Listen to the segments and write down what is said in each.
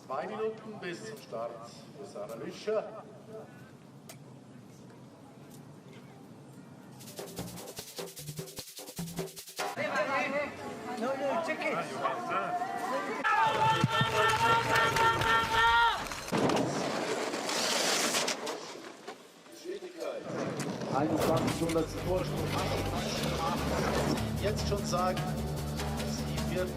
2 Minuten bis zum Start des Analyse. No, check it. Vorsprung. Jetzt schon sagen, sie wird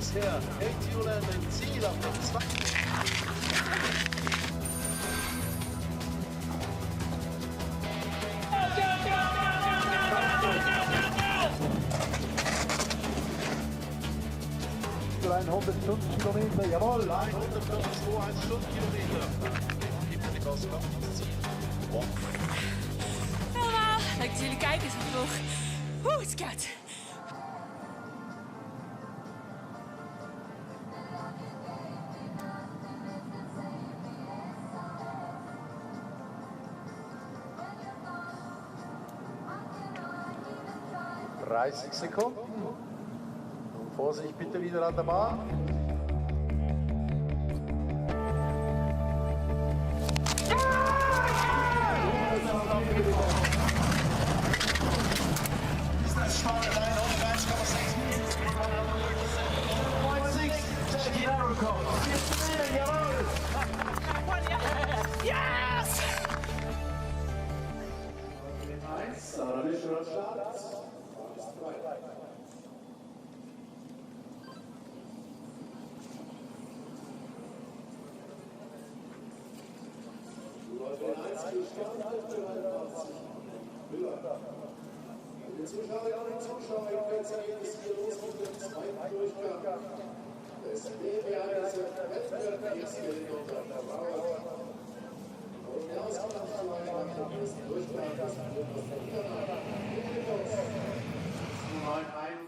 bisher hält Julian ein Ziel auf der 2. Klein 105 Kilometer, jawohl! 105,21 Stundenkilometer. Kimberly Bos komt het Ziel. Allemaal, leuk dat jullie kijken zo vroeg. Oeh, het is koud. Seconden. Vorsicht bitte wieder an der Bahn. Yes! Die Zuschauerinnen und Zuschauer, jetzt geht es hier los mit dem zweiten Durchgang des IBSF-Wettbewerbs unter der Mauer. Und der Ausgangsverleih nach dem ersten Durchgang des Kimberly Bos. 981.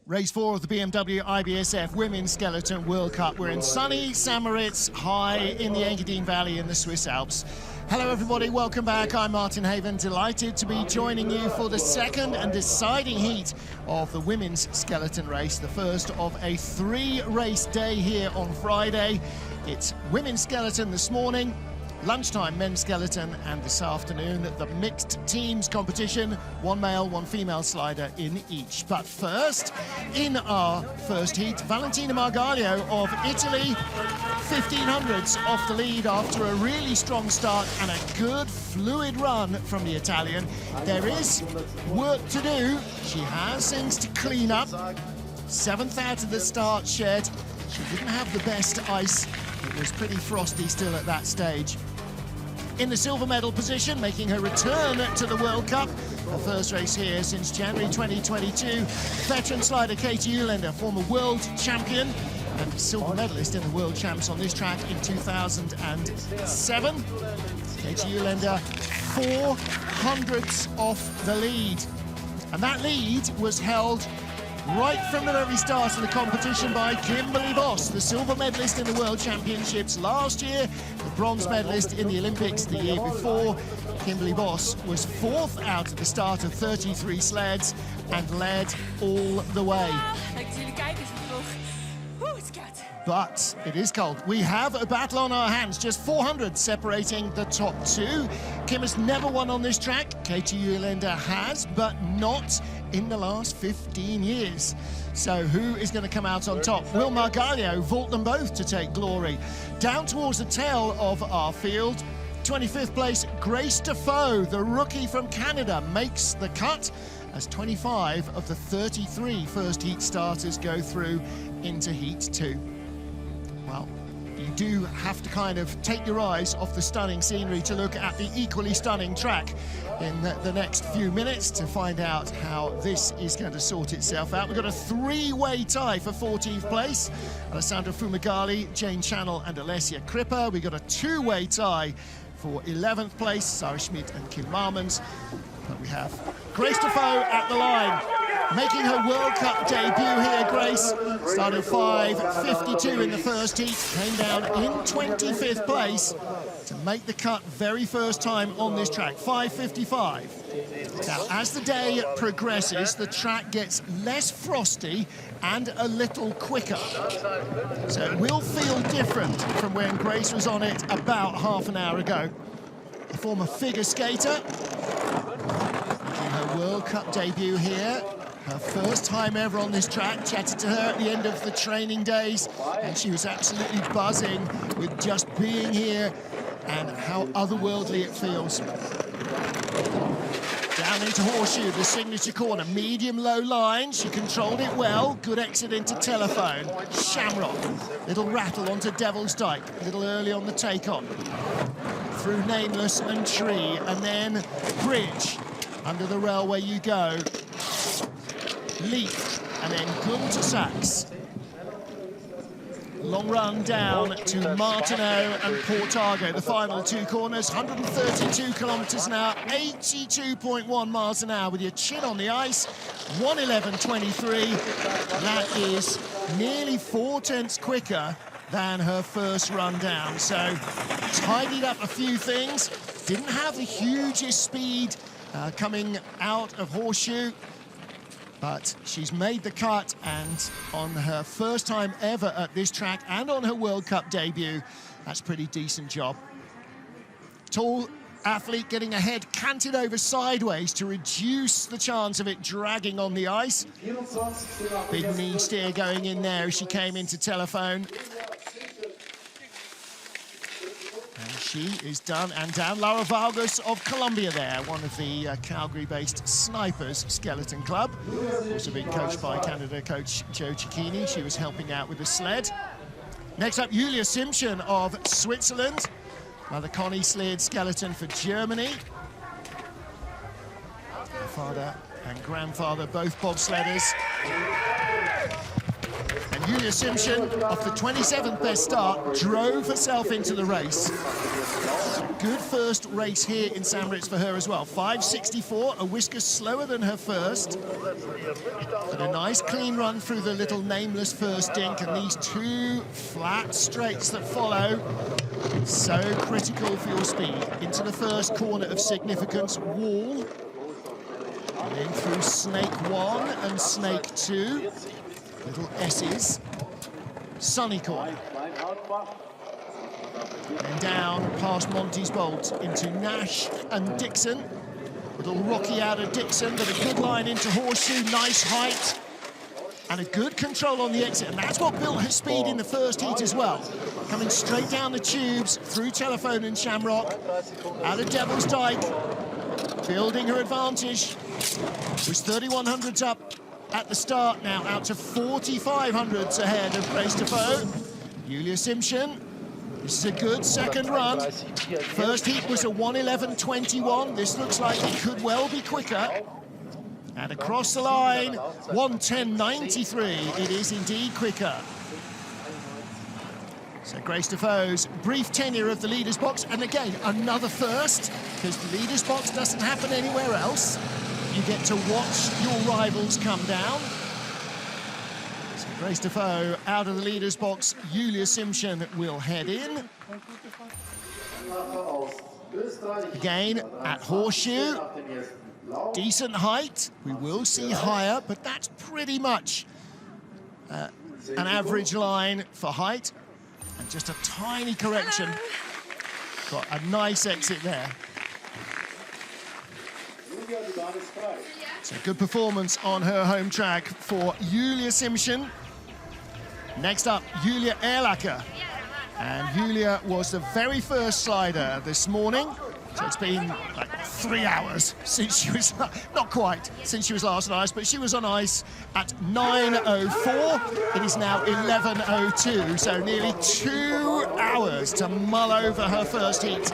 Race 4 of the BMW IBSF Women's Skeleton World Cup. We're in sunny St. Moritz, high in the Engadine Valley in the Swiss Alps. Hello everybody, welcome back. I'm Martin Haven, delighted to be joining you for the second and deciding heat of the women's skeleton race, the first of a 3-race day here on Friday. It's women's skeleton this morning, lunchtime men's skeleton, and this afternoon the mixed teams competition, 1 male, 1 female slider in each. But first, in our first heat, Valentina Margaglio of Italy, 1500s off the lead after a really strong start and a good fluid run from the Italian. There is work to do. She has things to clean up. 7th out of the start shed. She didn't have the best ice. It was pretty frosty still at that stage. In the silver medal position, making her return to the World Cup, her first race here since January 2022, veteran slider Katie Uhlaender, former world champion and silver medalist in the world champs on this track in 2007. Katie Uhlaender, 400ths off the lead. And that lead was held right from the very start of the competition by Kimberly Bos, the silver medalist in the World Championships last year, the bronze medalist in the Olympics the year before. Kimberly Bos was 4th out at the start of 33 sleds and led all the way. But it is cold. We have a battle on our hands, just 400 separating the top 2. Kim has never won on this track. Katie Uhlaender has, but not in the last 15 years. So who is going to come out on top? Will Margaglio vault them both to take glory? Down towards the tail of our field, 25th place, Grace Defoe, the rookie from Canada, makes the cut as 25 of the 33 first heat starters go through into heat 2. Well, you do have to kind of take your eyes off the stunning scenery to look at the equally stunning track in the next few minutes to find out how this is going to sort itself out. We've got a 3-way tie for 14th place. Alessandra Fumagalli, Jane Channel and Alessia Cripper. We've got a 2-way tie for 11th place, Sarah Schmidt and Kim Marmons. But we have Grace Defoe at the line. making her World Cup debut here, Grace. Started 5:52 in the first heat, came down in 25th place to make the cut very first time on this track, 5:55. Now, as the day progresses, the track gets less frosty and a little quicker. So it will feel different from when Grace was on it about half an hour ago. The former figure skater, making her World Cup debut here. Her first time ever on this track. Chatted to her at the end of the training days, and she was absolutely buzzing with just being here and how otherworldly it feels. Down into Horseshoe, the signature corner, medium-low line. She controlled it well. Good exit into Telephone. Shamrock, little rattle onto Devil's Dyke. A little early on the take-on. Through Nameless and Tree, and then Bridge. Under the railway you go. Leap, and then Gun to Sachs. Long run down to Martineau and Portago, the final two corners, 132 kilometres an hour, 82.1 miles an hour with your chin on the ice, 1:11.23. That is nearly 4/10 quicker than her first run down. So tidied up a few things, didn't have the hugest speed coming out of Horseshoe, but she's made the cut, and on her first time ever at this track and on her World Cup debut, that's a pretty decent job. Tall athlete getting ahead, canted over sideways to reduce the chance of it dragging on the ice. Big knee steer going in there as she came into Telephone. And she is done and down. Laura Vargas of Colombia there, one of the Calgary-based Snipers Skeleton Club. Also being coached by Canada coach Joe Cicchini. She was helping out with the sled. Next up, Julia Simpson of Switzerland. Another Connie sled skeleton for Germany. Her father and grandfather, both bobsledders. And Julia Simpson, off the 27th best start, drove herself into the race. Good first race here in St. Moritz for her as well. 5:64, a whisker slower than her first. But a nice clean run through the little Nameless first dink, and these two flat straights that follow, so critical for your speed. Into the first corner of significance, Wall. And then through Snake 1 and Snake 2. Little S's. Sunny corner. And down past Monty's Bolt into Nash and Dixon. Little rocky out of Dixon, but a good line into Horseshoe, nice height. And a good control on the exit, and that's what built her speed in the first heat as well. Coming straight down the tubes, through Telephone and Shamrock, out of Devil's Dyke, building her advantage. Was 3100s up at the start, now out to 4500s ahead of Grace Defoe. Julia Simpson, this is a good second run. First heat was a 1:11.21. This looks like it could well be quicker. And across the line, 1:10.93. It is indeed quicker. So Grace Defoe's brief tenure of the leader's box, and again, another first, because the leader's box doesn't happen anywhere else. You get to watch your rivals come down. So Grace Defoe out of the leader's box. Julia Simpson will head in. Again, at Horseshoe. Decent height. We will see higher, but that's pretty much an average line for height. And just a tiny correction. Got a nice exit there. So good performance on her home track for Julia Simpson. Next up, Julia Erlacher. And Julia was the very first slider this morning. So it's been like 3 hours since she was, not quite, since she was last on ice, but she was on ice at 9:04. It is now 11:02, so nearly 2 hours to mull over her first heat.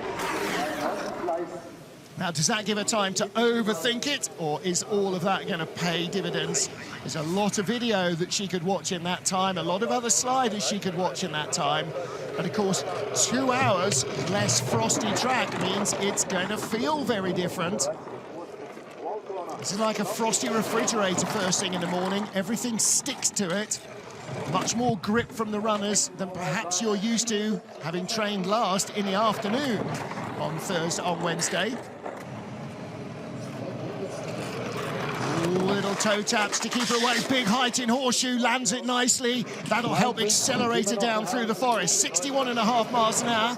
Now, does that give her time to overthink it, or is all of that going to pay dividends? There's a lot of video that she could watch in that time, a lot of other sliders she could watch in that time. And of course, 2 hours less frosty track means it's going to feel very different. This is like a frosty refrigerator first thing in the morning. Everything sticks to it. Much more grip from the runners than perhaps you're used to, having trained last in the afternoon on Wednesday. Little toe taps to keep her away. Big height in horseshoe, lands it nicely. That'll help accelerate her down through the forest. 61.5 miles an hour.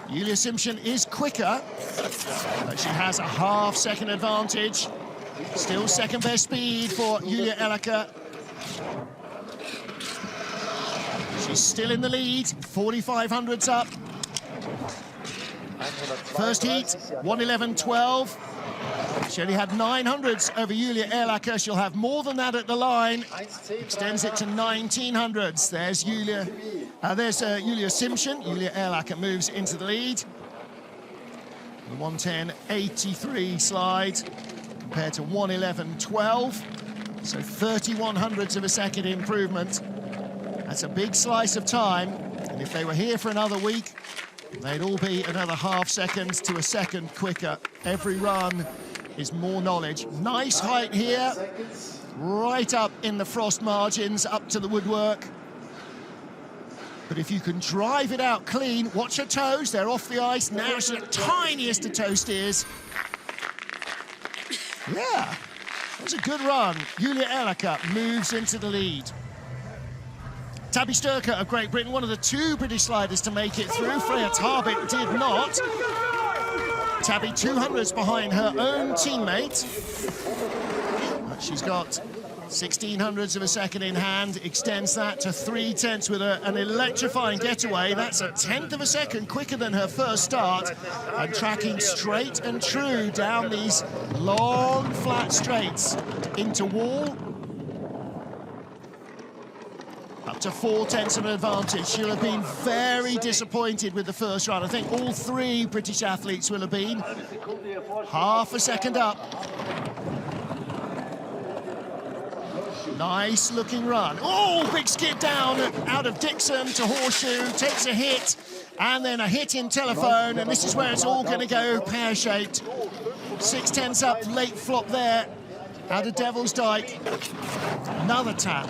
Julia Simpson is quicker, but she has a half-second advantage. Still second best speed for Julia Ehrlacher. She's still in the lead, 4,500s up. First heat, 1:11.12. She only had 900s over Julia Ehrlacher. She'll have more than that at the line. Extends it to 1900s. There's Julia Simpson. Julia Ehrlacher moves into the lead. The 1:10.83 slide compared to 1:11.12. So 3100ths of a second improvement. That's a big slice of time. And if they were here for another week, they'd all be another half second to a second quicker. Every run is more knowledge. Nice height here, right up in the frost margins, up to the woodwork. But if you can drive it out clean, watch her toes, they're off the ice. Now she's the tiniest of toe steers. Yeah, that was a good run. Julia Ehrlacher moves into the lead. Tabby Sturcker of Great Britain, one of the two British sliders to make it through. Freya Tarbit did not. Tabby 200s behind her own teammate. But she's got 1600ths of a second in hand, extends that to 3/10 with an electrifying getaway. That's a 10th of a second quicker than her first start, and tracking straight and true down these long, flat straights into wall. Up to 4/10 of an advantage. She'll have been very disappointed with the first run. I think all three British athletes will have been. Half a second up. Nice looking run. Oh, big skid down out of Dixon to horseshoe, takes a hit, and then a hit in telephone, and this is where it's all going to go pear-shaped. 6/10 up, late flop there out of Devil's Dyke. Another tap.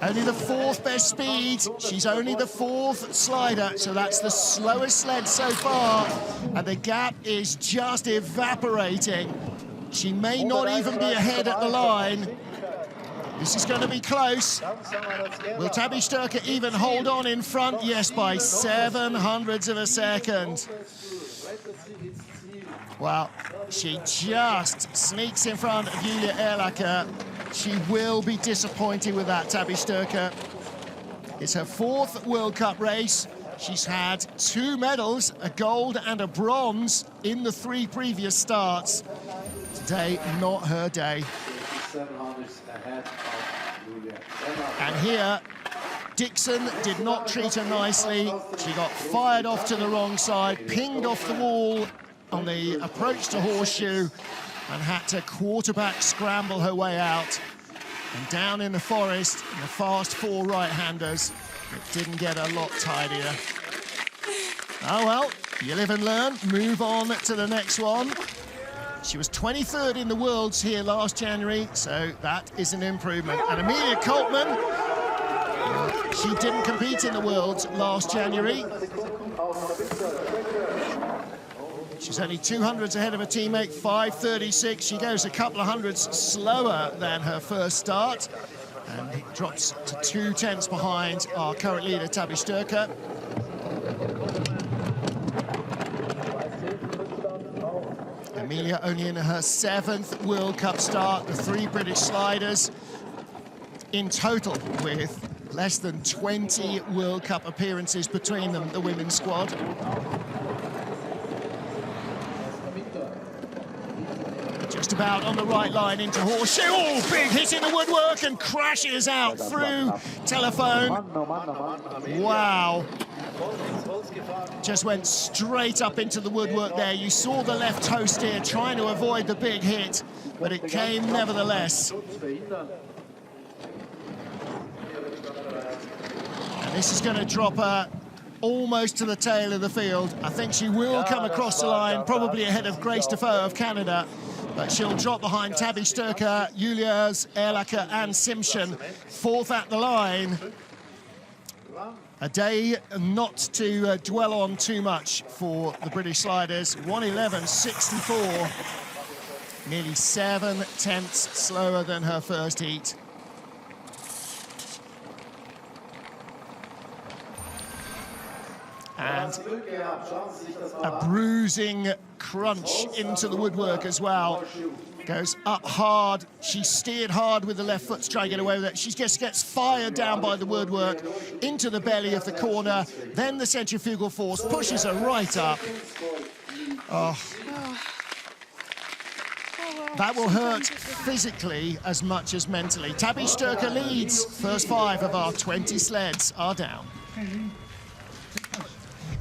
Only the fourth best speed. She's only the fourth slider, so that's the slowest sled so far, and the gap is just evaporating. She may not even be ahead at the line. This is going to be close. Will Tabby Sturcker even hold on in front? Yes, by 700ths of a second. Well, she just sneaks in front of Julia Ehrlacher. She will be disappointed with that, Tabby Sturcker. It's her fourth World Cup race. She's had 2 medals, a gold and a bronze, in the 3 previous starts. Today, not her day. And here, Dixon did not treat her nicely. She got fired off to the wrong side, pinged off the wall on the approach to horseshoe, and had to quarterback scramble her way out. And down in the forest, in the fast 4 right-handers, it didn't get a lot tidier. Oh well, you live and learn, move on to the next one. She was 23rd in the Worlds here last January, so that is an improvement. And Amelia Coltman, she didn't compete in the Worlds last January. She's only 200s ahead of her teammate, 5:36. She goes a couple of hundreds slower than her first start and drops to 2/10 behind our current leader, Tabby Sturcker. Amelia only in her 7th World Cup start, the 3 British sliders in total with less than 20 World Cup appearances between them, the women's squad. Just about on the right line into horseshoe. Oh, big hit in the woodwork and crashes out through telephone. Wow. Just went straight up into the woodwork there. You saw the left toe steer trying to avoid the big hit, but it came nevertheless. And this is going to drop her almost to the tail of the field. I think she will come across the line, probably ahead of Grace Defoe of Canada. but she'll drop behind Tabby Sturker, Julius, Erlacher and Simpson. Fourth at the line. A day not to dwell on too much for the British sliders. 1:11.64, nearly 7/10 slower than her first heat. And a bruising crunch into the woodwork as well. Goes up hard. She steered hard with the left foot to try and get away with it. She just gets fired down by the woodwork into the belly of the corner. Then the centrifugal force pushes her right up. Oh. That will hurt physically as much as mentally. Tabby Sturker leads. First 5 of our 20 sleds are down.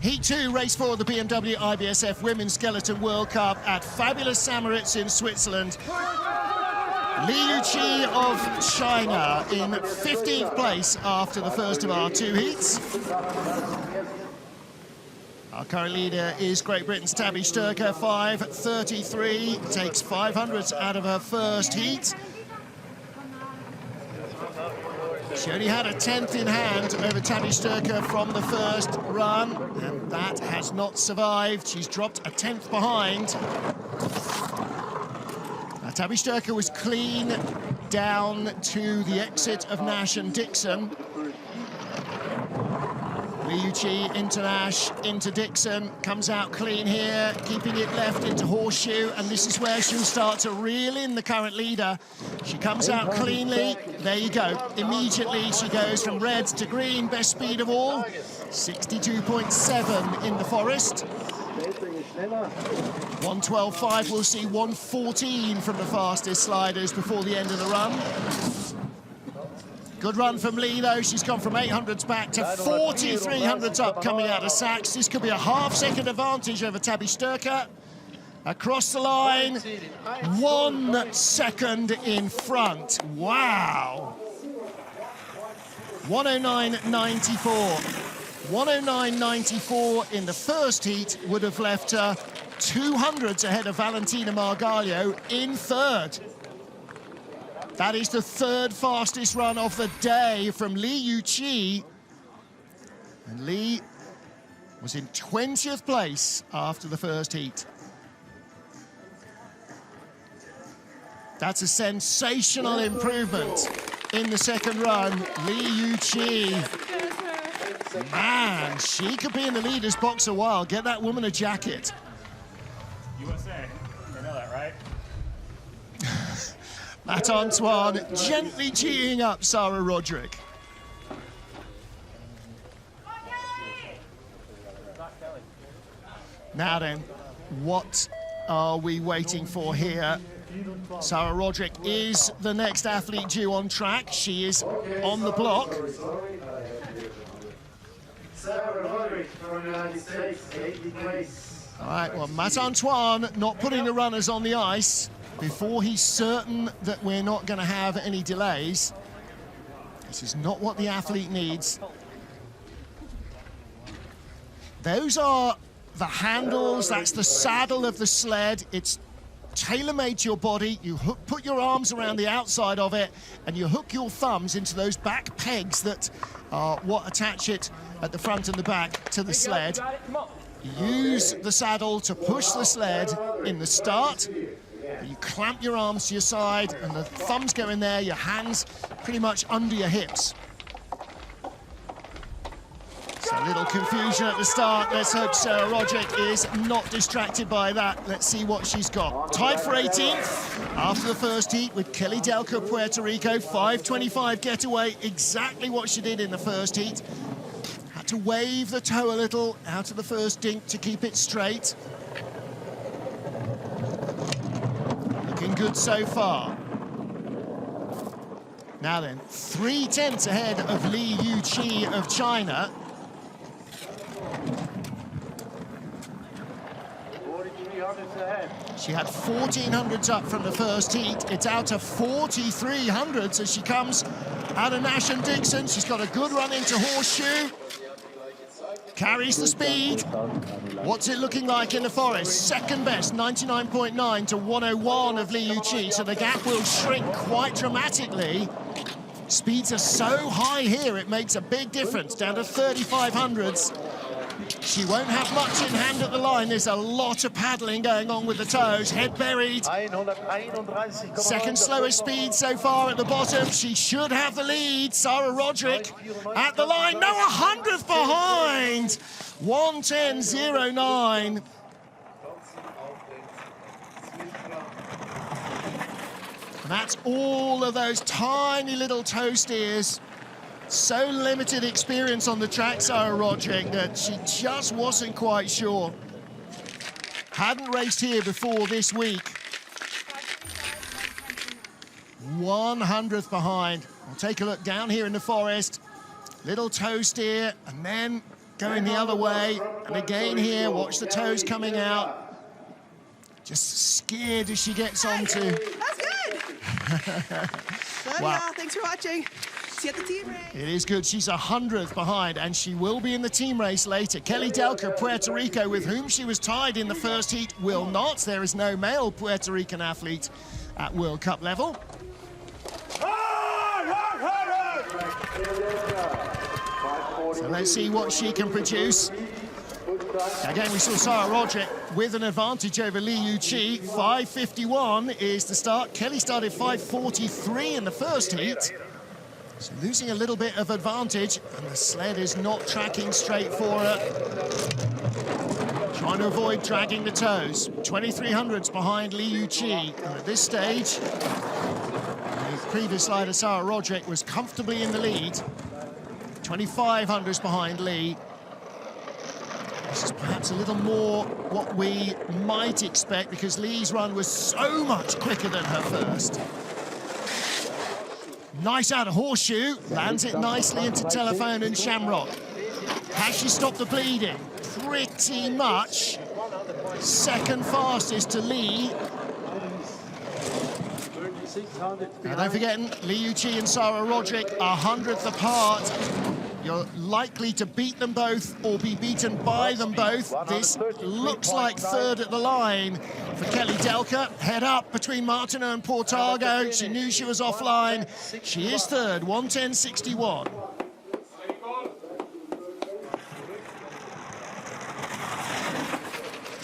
Heat 2, race for the BMW IBSF Women's Skeleton World Cup at fabulous St. Moritz in Switzerland. Yuxi of China in 15th place after the first of our 2 heats. Our current leader is Great Britain's Tabby Sturker, 5:33, takes 500ths out of her first heat. She only had a 10th in hand over Tabby Sturker from the first run, and that has not survived. She's dropped a 10th behind. Now, Tabby Sturker was clean down to the exit of Nash and Dixon. Yuxi into Nash, into Dixon, comes out clean here, keeping it left into Horseshoe, and this is where she'll start to reel in the current leader. She comes out cleanly, there you go. Immediately she goes from red to green, best speed of all, 62.7 in the forest. 1:12.5, we'll see 1:14 from the fastest sliders before the end of the run. Good run from Lee, though. She's gone from 800s back to 4,300s up coming out of Sachs. This could be a half-second advantage over Tabby Sturker. Across the line, 1 second in front. Wow. 1:09.94. 1:09.94 in the first heat would have left her 200s ahead of Valentina Margaglio in third. That is the 3rd fastest run of the day from Yuxi. And Lee was in 20th place after the first heat. That's a sensational improvement in the second run. Yuxi. Man, she could be in the leader's box a while. Get that woman a jacket. USA, you know that, right? Matt Antoine gently geeing up Sarah Roderick. Now then, what are we waiting for here? Sarah Roderick is the next athlete due on track. She is on the block. Sarah Roderick from the United States, 80th place. All right, well, Matt Antoine not putting the runners on the ice before he's certain that we're not going to have any delays. This is not what the athlete needs. Those are the handles, that's the saddle of the sled. It's tailor-made to your body. You put your arms around the outside of it and you hook your thumbs into those back pegs that are what attach it at the front and the back to the sled. Use the saddle to push the sled in the start. You clamp your arms to your side and the thumbs go in there, your hands pretty much under your hips. So a little confusion at the start. Let's hope Sarah Roderick is not distracted by that. Let's see what she's got. Tied for 18th after the first heat with Kelly Delco, Puerto Rico. 5:25 getaway, exactly what she did in the first heat. Had to wave the toe a little out of the first dink to keep it straight. Looking good so far. Now then, 3/10 ahead of Yuxi of China. She had 1,400s up from the first heat. It's out to 4,300s as she comes out of Nash and Dixon. She's got a good run into Horseshoe. carries the speed. What's it looking like in the forest? Second best, 99.9 to 101 of Li Yuqi, so the gap will shrink quite dramatically. Speeds are so high here, it makes a big difference, down to 3500s. She won't have much in hand at the line. There's a lot of paddling going on with the toes, head buried. Second slowest speed so far at the bottom. She should have the lead. Sarah Roderick at the line. No, 100th behind. 1:10.09. And that's all of those tiny little toe steers. So limited experience on the track, Sarah Roderick, that she just wasn't quite sure. Hadn't raced here before this week. 100th behind. We'll take a look down here in the forest. Little toe steer, and then going the other way. And again here, watch the toes coming out. Just scared as she gets onto. That's good. Wow. Thanks for watching. See you at the team race. It is good. She's 100th behind, and she will be in the team race later. Kelly Delka, Puerto Rico, with whom she was tied in the first heat, will not. There is no male Puerto Rican athlete at World Cup level. So let's see what she can produce. Again, we saw Sarah Roderick with an advantage over Li Yuqi. 5:51 is the start. Kelly started 5:43 in the first heat. So losing a little bit of advantage, and the sled is not tracking straight for her. Trying to avoid dragging the toes. 2300s behind Li Yuqi. And at this stage, the previous slider, Sarah Roderick, was comfortably in the lead. 2500s behind Li. This is perhaps a little more what we might expect, because Li's run was so much quicker than her first. Nice out of horseshoe, lands it nicely into Telephone and Shamrock. Has she stopped the bleeding? Pretty much. Second fastest to Li. Now don't forget, Li Yuqi and Sarah Roderick are 100th apart. You're likely to beat them both or be beaten by them both. This looks like third at the line for Kelly Delka. Head up between Martineau and Portago. She knew she was offline. She is third, 1:10.61.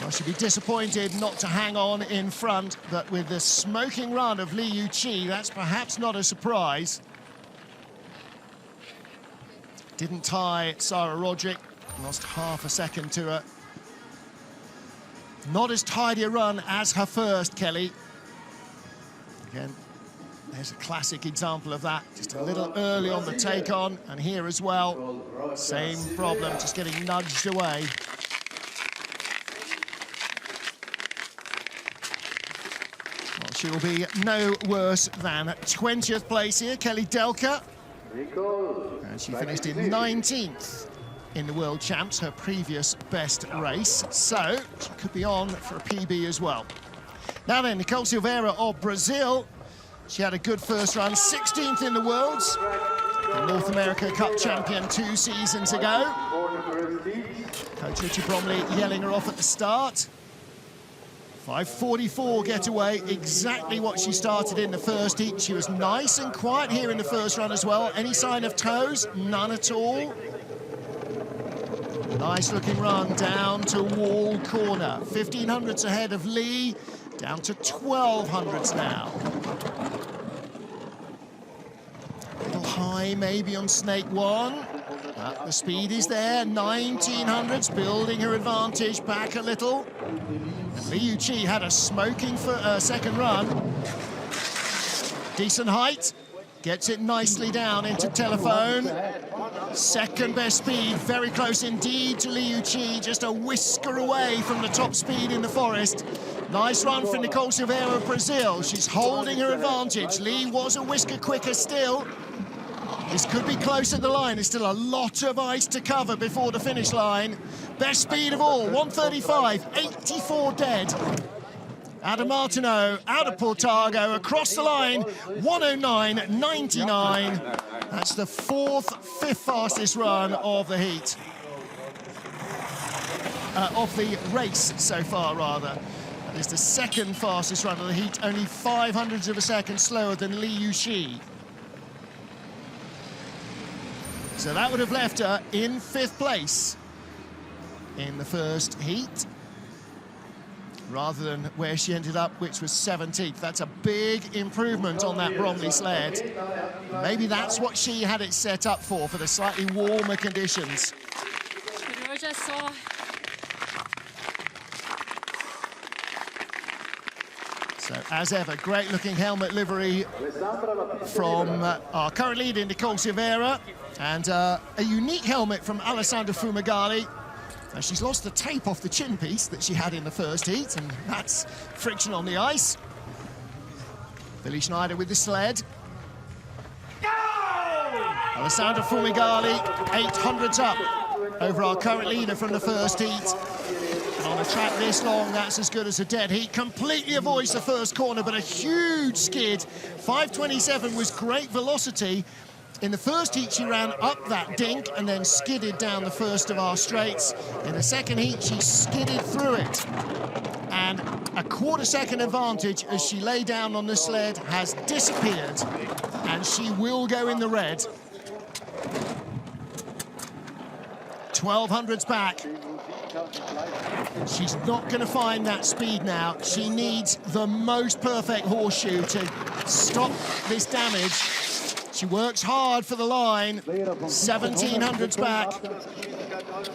Well, she'd be disappointed not to hang on in front, but with the smoking run of Li Yuqi, that's perhaps not a surprise. Didn't tie Sarah Roderick, lost half a second to her. Not as tidy a run as her first, Kelly. Again, there's a classic example of that. Just a little early on the take-on, and here as well, same problem, just getting nudged away. Well, she will be no worse than 20th place here, Kelly Delka. And she finished in 19th in the World Champs, her previous best race. So she could be on for a PB as well. Now then, Nicole Silveira of Brazil. She had a good first run, 16th in the Worlds. The North America Cup champion 2 seasons ago. Coach Richie Bromley yelling her off at the start. 5:44 getaway, exactly what she started in the first heat. She was nice and quiet here in the first run as well. Any sign of toes? None at all. Nice looking run down to wall corner. 1500s ahead of Li, down to 1200s now. A little high maybe on Snake 1. The speed is there, 1900s, building her advantage back a little. Li Yuqi had a smoking second run. Decent height, gets it nicely down into Telephone. Second best speed, very close indeed to Li Yuqi, just a whisker away from the top speed in the forest. Nice run for Nicole Silveira of Brazil. She's holding her advantage. Li was a whisker quicker still. This could be close at the line. There's still a lot of ice to cover before the finish line. Best speed of all, 1:35, 84 dead. Adam Martineau out of Portago, across the line, 1:09.99. That's the fifth fastest run of the heat. of the race so far, rather. That is the second fastest run of the heat, only 0.05 of a second slower than Yuxi. So that would have left her in 5th place in the first heat, rather than where she ended up, which was 17th. That's a big improvement on that Bromley sled. Maybe that's what she had it set up for the slightly warmer conditions. So, as ever, great-looking helmet livery from our current leader, Nicole Silveira, and a unique helmet from Alessandra Fumagalli. She's lost the tape off the chin piece that she had in the first heat, and that's friction on the ice. Billy Schneider with the sled. Alessandra Fumagalli, 800s up over our current leader from the first heat. And on a track this long, that's as good as a dead heat. Completely avoids the first corner, but a huge skid. 5:27 was great velocity. In the first heat, she ran up that dink and then skidded down the first of our straights. In the second heat, she skidded through it. And a quarter-second advantage as she lay down on the sled has disappeared, and she will go in the red. 1200s back. She's not going to find that speed now. She needs the most perfect horseshoe to stop this damage. She works hard for the line. 1700s back.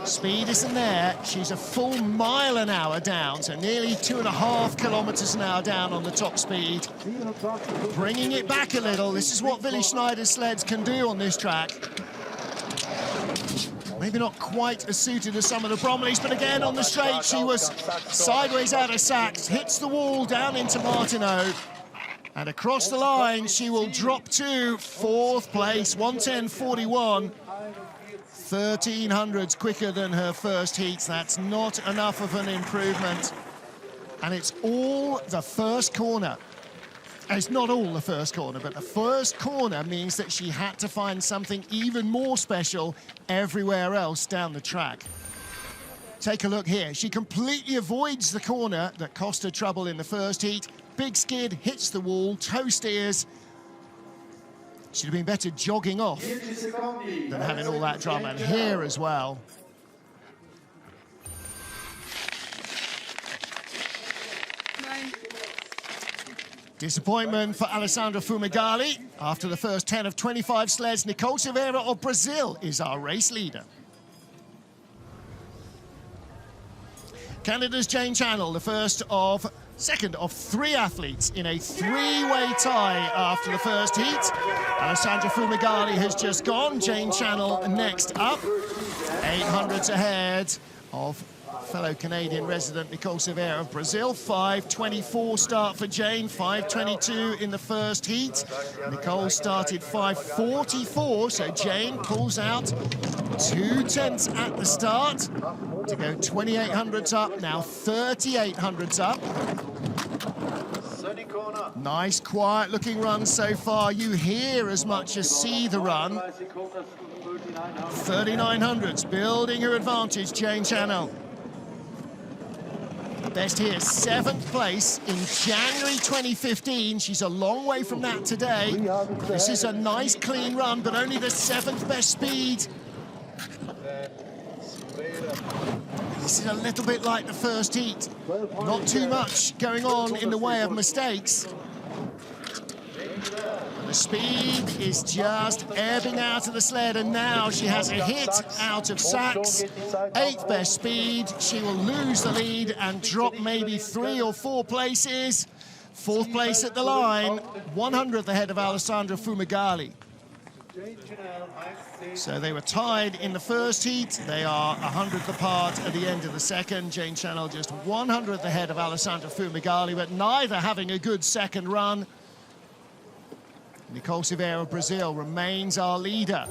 Speed isn't there. She's a full mile an hour down, so nearly 2.5 kilometers an hour down on the top speed. Bringing it back a little. This is what Billy Schneider's sleds can do on this track. Maybe not quite as suited as some of the Bromleys, but again on the straight she was sideways out of Sachs, hits the wall down into Martineau, and across the line she will drop to 4th place, 1:10.41. 1300s quicker than her first heats. That's not enough of an improvement, and it's all the first corner. It's not all the first corner, but the first corner means that she had to find something even more special everywhere else down the track. Take a look here. She completely avoids the corner that cost her trouble in the first heat. Big skid, hits the wall, toe steers. Should have been better jogging off than having all that drama. And here as well. Disappointment for Alessandra Fumagalli. After the first 10 of 25 sleds, Nicole Silveira of Brazil is our race leader. Canada's Jane Channel, the second of 3 athletes in a 3-way tie after the first heat. Alessandra Fumagalli has just gone. Jane Channel next up. 800s ahead of fellow Canadian resident Nicole Silveira of Brazil. 5:24 start for Jane, 5:22 in the first heat. Nicole started 5:44, so Jane pulls out 2/10 at the start to go 2800s up, now 3800s up. Nice, quiet-looking run so far. You hear as much as see the run. 3900s, building her advantage, Jane Channel. Best here, 7th place in January 2015. She's a long way from that today. This is a nice, clean run, but only the 7th best speed. This is a little bit like the first heat. Not too much going on in the way of mistakes. The speed is just ebbing out of the sled, and now she has a hit out of Sachs. 8th best speed. She will lose the lead and drop maybe 3 or 4 places. 4th place at the line, 100th ahead of Alessandra Fumagalli. So they were tied in the first heat. They are 100th apart at the end of the second. Jane Channel just 100th ahead of Alessandra Fumagalli, but neither having a good second run. Nicole Silveira of Brazil remains our leader.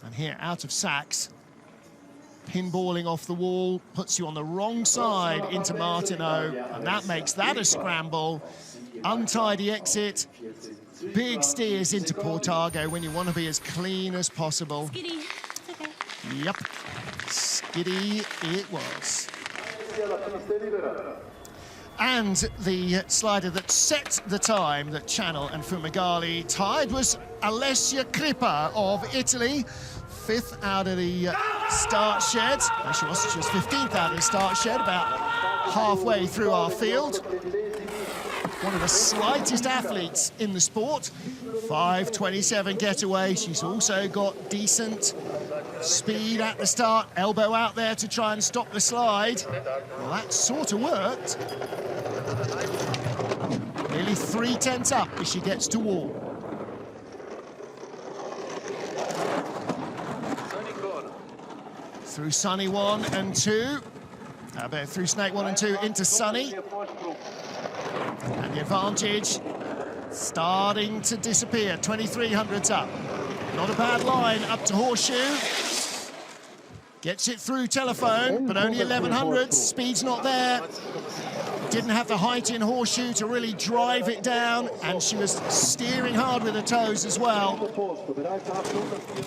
And here, out of Sachs, pinballing off the wall, puts you on the wrong side into Martineau, and that makes that a scramble. Untidy exit, big steers into Portago when you want to be as clean as possible. Skiddy. Okay. Yep. giddy it was. And the slider that set the time that Channel and Fumagalli tied was Alessia Crippa of Italy, 5th out of the start shed. There she was 15th out of the start shed, about halfway through our field. One of the slightest athletes in the sport. 5:27 getaway. She's also got decent speed at the start. Elbow out there to try and stop the slide. Well, that sort of worked. Nearly 3/10 up as she gets to wall. Through Sunny 1 and 2. Through Snake 1 and 2 into Sunny. And the advantage starting to disappear. 2300s up. Not a bad line up to Horseshoe. Gets it through telephone, but only 1100s. Speed's not there. Didn't have the height in Horseshoe to really drive it down, and she was steering hard with her toes as well.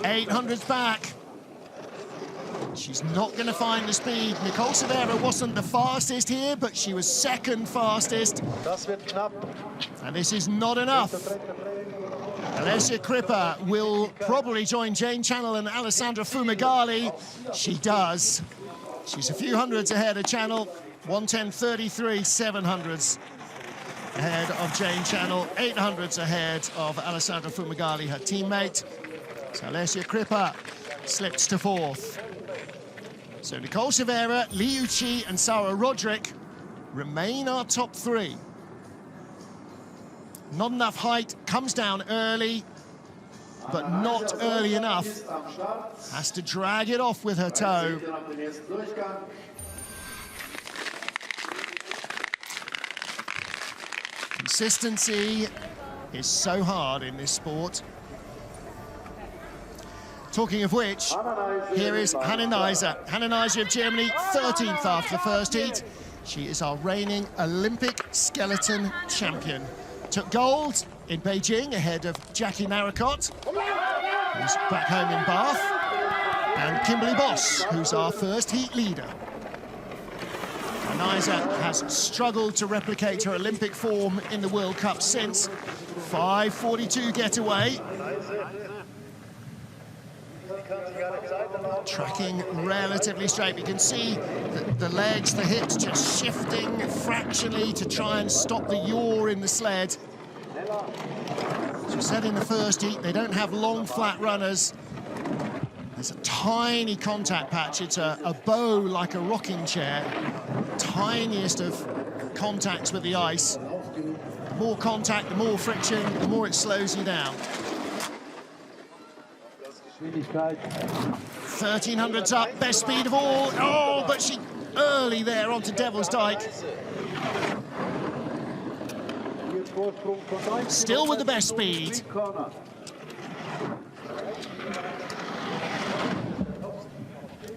800s back. She's not going to find the speed. Nicole Severa wasn't the fastest here, but she was second fastest. And this is not enough. Alessia Crippa will probably join Jane Channel and Alessandra Fumagalli. She does. She's a few hundreds ahead of Channel. 1:10.33, 700s ahead of Jane Channel. 800s ahead of Alessandra Fumagalli, her teammate. So Alessia Crippa slips to 4th. So Nicole Severa, Yuxi and Sarah Roderick remain our top 3. Not enough height, comes down early, but not early enough. Has to drag it off with her toe. Consistency is so hard in this sport. Talking of which, here is Hanne Neisser. Hanne Neisser of Germany, 13th after the first heat. She is our reigning Olympic skeleton champion. Took gold in Beijing ahead of Jackie Narracott, who's back home in Bath, and Kimberly Bos, who's our first heat leader. Neisser has struggled to replicate her Olympic form in the World Cup since. 5:42 getaway. Tracking relatively straight. You can see the legs, the hips just shifting fractionally to try and stop the yaw in the sled. As we said in the first heat, they don't have long, flat runners. There's a tiny contact patch. It's a bow like a rocking chair. Tiniest of contacts with the ice. The more contact, the more friction, the more it slows you down. 1300s up, best speed of all. Oh, but she early there onto Devil's Dyke. Still with the best speed.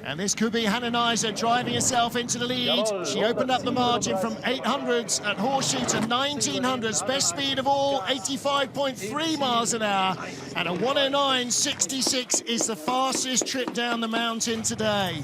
And this could be Hanne Neisser driving herself into the lead. She opened up the margin from 800s at Horseshoe to 1900s. Best speed of all, 85.3 miles an hour. And a 109.66 is the fastest trip down the mountain today.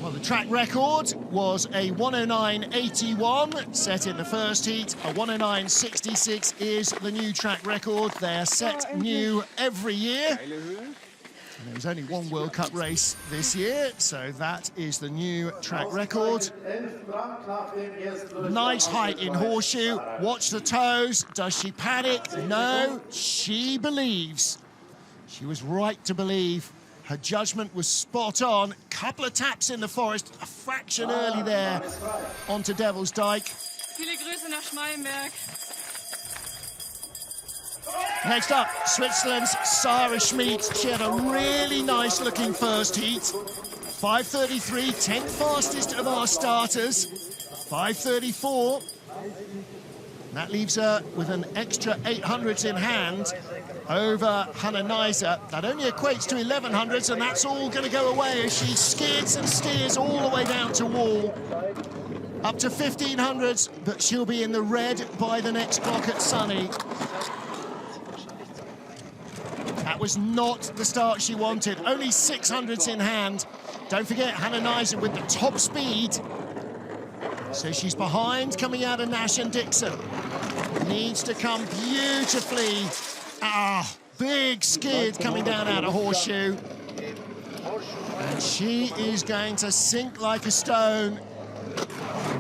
Well, the track record was a 109.81 set in the first heat. A 109.66 is the new track record. They're set new every year. And there was only one World Cup race this year, so that is the new track record. Nice height in Horseshoe. Watch the toes. Does she panic? No, she believes. She was right to believe. Her judgment was spot on. Couple of taps in the forest, a fraction early there onto Devil's Dyke. Viele Grüße nach Schmalenberg. Next up, Switzerland's Sarah Schmid. She had a really nice looking first heat. 5:33, 10th fastest of our starters. 5:34. That leaves her with an extra 800s in hand over Hanne Neisser. That only equates to 1100s, and that's all going to go away as she skids and steers all the way down to wall. Up to 1500s, but she'll be in the red by the next block at Sunny. that was not the start she wanted. Only 600s in hand. Don't forget, Hannah Nizer with the top speed. So she's behind coming out of Nash and Dixon. Needs to come beautifully. Ah, big skid coming down out of Horseshoe. And she is going to sink like a stone.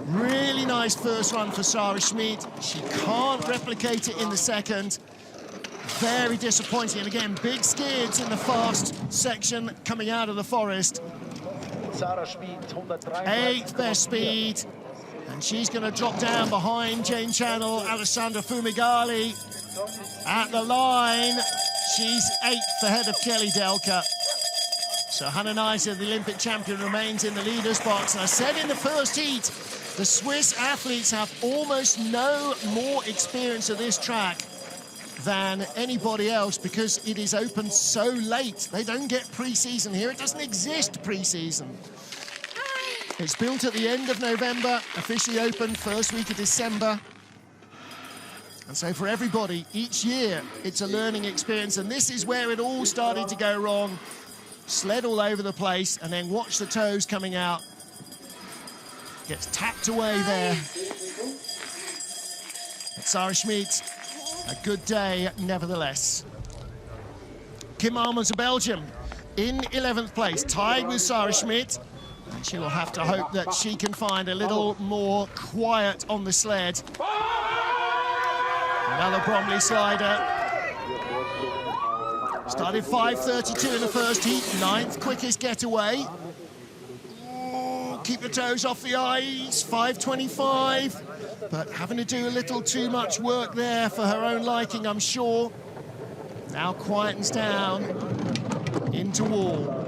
Really nice first run for Sarah Schmid. She can't replicate it in the second. Very disappointing. And again, big skids in the fast section coming out of the forest. Eighth best speed. And she's going to drop down behind Jane Channel, Alessandra Fumigali. At the line, she's 8th ahead of Kelly Delka. So Hannah Nizer, the Olympic champion, remains in the leader's box. And I said in the first heat, the Swiss athletes have almost no more experience of this track than anybody else because it is open so late. They don't get pre-season here. It doesn't exist pre-season. It's built at the end of November, officially open first week of December. And so for everybody, each year, it's a learning experience. And this is where it all started to go wrong. Sled all over the place, and then watch the toes coming out. Gets tapped away there. But Sarah Schmid, a good day nevertheless. Kim Almans of Belgium in 11th place, tied with Sarah Schmid. And she will have to hope that she can find a little more quiet on the sled. Another Bromley slider. Started 5:32 in the first heat, 9th quickest getaway. Ooh, keep the toes off the ice, 5:25. But having to do a little too much work there for her own liking, I'm sure. Now quietens down into wall.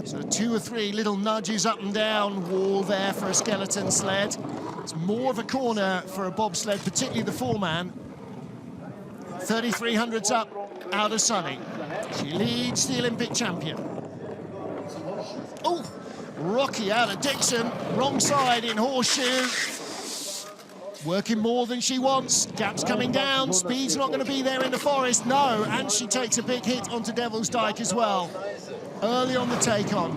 So 2 or 3 little nudges up and down wall there for a skeleton sled. It's more of a corner for a bobsled, particularly the 4-man. 3,300s up out of Sunny. She leads the Olympic champion. Oh, Rocky out of Dixon. Wrong side in Horseshoe. Working more than she wants. Gap's coming down. Speed's not going to be there in the forest. No, and she takes a big hit onto Devil's Dyke as well. Early on the take-on.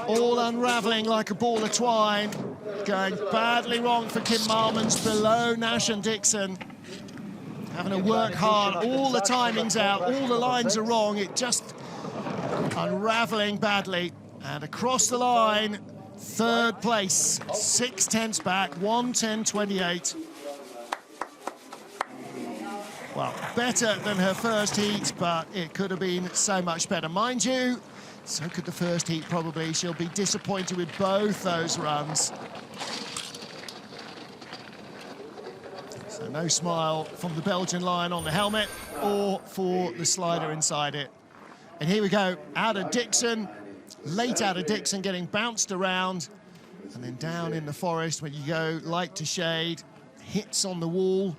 All unravelling like a ball of twine. Going badly wrong for Kim Almans, below Nash and Dixon. Having to work hard. All the timing's out. All the lines are wrong. It just unravelling badly. And across the line, 3rd place. 6/10 back, 1:10.28. Well, better than her first heat, but it could have been so much better. Mind you, so could the first heat probably. She'll be disappointed with both those runs. So no smile from the Belgian lion on the helmet or for the slider inside it. And here we go, out of Dixon, late out of Dixon, getting bounced around. And then down in the forest when you go light to shade, hits on the wall.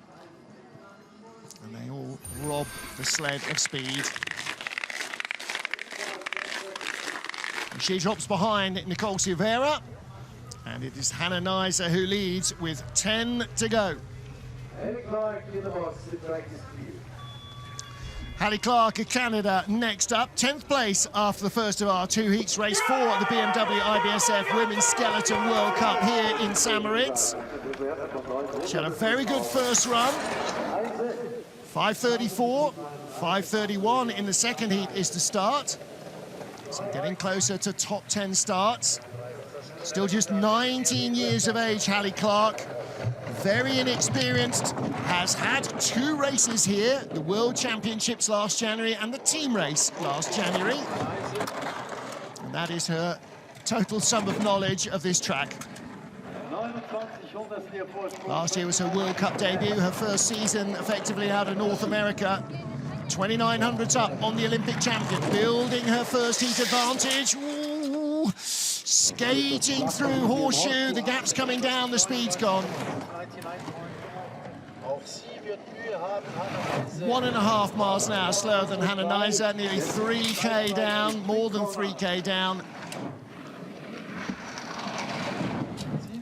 And they all rob the sled of speed. And she drops behind Nicole Silveira. And it is Hannah Nizer who leads with 10 to go. Hallie Clark of Canada next up. 10th place after the first of our 2 heats. Race 4 at the BMW IBSF Women's Skeleton World Cup here in St. Moritz. She had a very good first run. 5:34, 5:31 in the second heat is the start. So getting closer to top 10 starts. Still just 19 years of age, Hallie Clark. Very inexperienced, has had 2 races here, the World Championships last January and the team race last January. And that is her total sum of knowledge of this track. Last year was her World Cup debut, her first season effectively out of North America. 2,900s up on the Olympic champion, building her first heat advantage. Ooh, skating through Horseshoe, the gap's coming down, the speed's gone. 1.5 miles an hour slower than Hannah Nizer, nearly 3K down, more than 3K down.